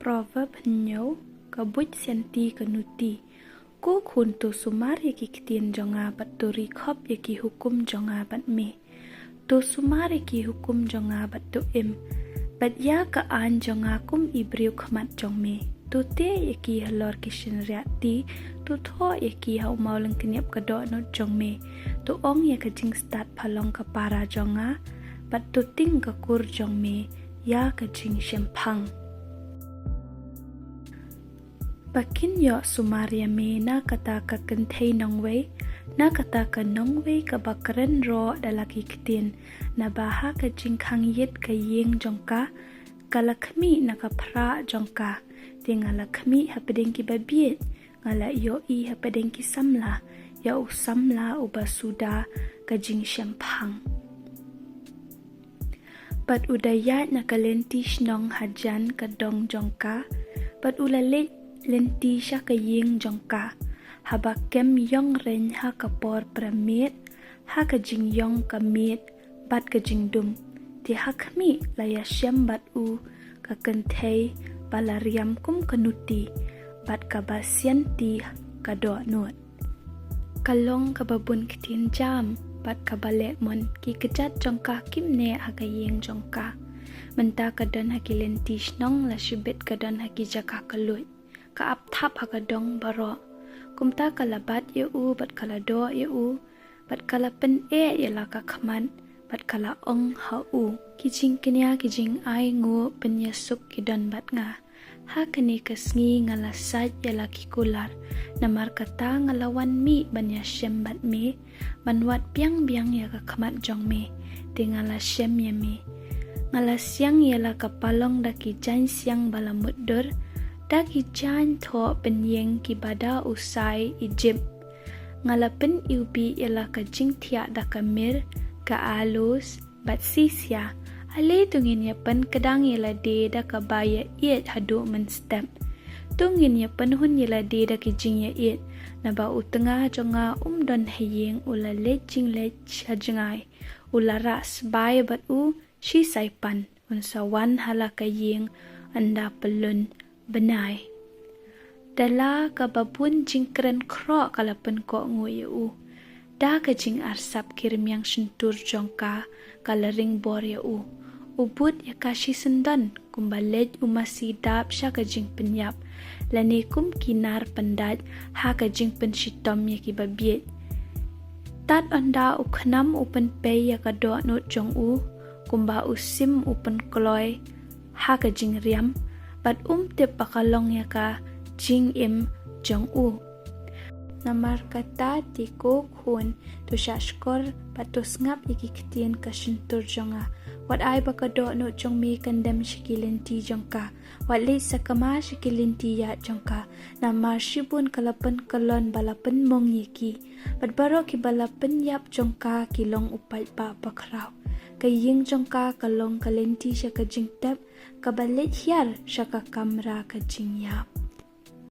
Proberb sngew, Buit Sianti Nuti. Ko khun tu sumar yaki ktien jonga bat tu rikop yaki hukum jonga bat me. Tu sumar yaki hukum jonga bat tu im. Bat ya ka an jonga kum ibriu khamat jong me. Tu te yaki halor kishin riati, tu tho yaki hau maulang kenyap ka do not jong me. Tu ong ya ka jing start palong ka para jonga, bat tu ting ka kur jong me, ya ka jing shaphang. Bakin yo sumaria me na kata ka kentay nongway, na kata ka nongway ka bakaran ro dalaki ktien, na baha ka jing kangyit ka jing jongka, kalakmi na ka pra jongka, di ngalakmi hapadeng ki babiet, ngala yo I hapadeng ki samla, ya u samla u basuda ka jing shaphang. Bat udayat na ka lentish nong hajan ka dong jongka, bat ulalit lenti sya ka jing jongka, haba kem yong ren ha ka por pramit, ha ka jing yong ka mit, bat ka jing dum, ti ha kami laya syam bat u ka kentay balariam kum ka nuti, bat ka ba sianti ka do nut. Kalong ka babun ktien jam, bat ka balek mon ki kejat jongka kim ne ha ka jing jongka, menta ka don ha ki lenti shnong la shibit ka don ha ki jaka ka lut. Ka ap thap hakadong baro kumta kalabat ye u bat kala do ye u bat kala pen ye la ka khaman bat kala ong ha u kijing kenya kijing ai ngu pen ye suk kidon bat nga ha kani ka sngi ngala saj ye la ki kular namar kata ngalawan mi ban ya shem bat me banwat piang biang ye ka khamat jong me tingala shem ye me ngala siang ye la ka palong da ki jan siang bala muddur daki jan tho penyeng ki bada usai Egypt ngalapen ubi ialah ka jing tia da kamir ka alus bat sisya ale tungin ya pen kedang ialah de da ka baya iet hadu men step tungin ya pen hun ialah de da ki jing ya iet na ba utengah jonga don hayeng ula le jing le chajangai ula ras bai bat u shi saipan unsawan hala ka yeng anda pelun benai. Dala ka babun jing keren kro kalapen ko nguye u. Da ka jing arsap kirim yang sentur jongka kalaring bor ya u. Ubut ya kashi sendan kumbalej umasi dap sya ka jing penyap. Lani kum kinar pendat ha ka jing penshitom ya ki babiet. Tat anda ukhnam upen pay ya ka do not jong u. Kumba usim upen kloy ha ka jing riam. Bat tip pakalong ya ka jing im jong u. Namar kata tiko khun tu shashkor patus ngap yaki ktien ka shintur jonga. Wat ay baka do no jong mi kandam shikilenti jongka. Wat late sakama shikilenti ya jongka. Namar shibun kalapan kalon balapan mong yaki. Bat baro ki balapan yap jongka kilong upay pa pakraw. Kaying jongka kalong kalenti siya ka jing tap kabalit hiyar siya ka kamra ka jing yap.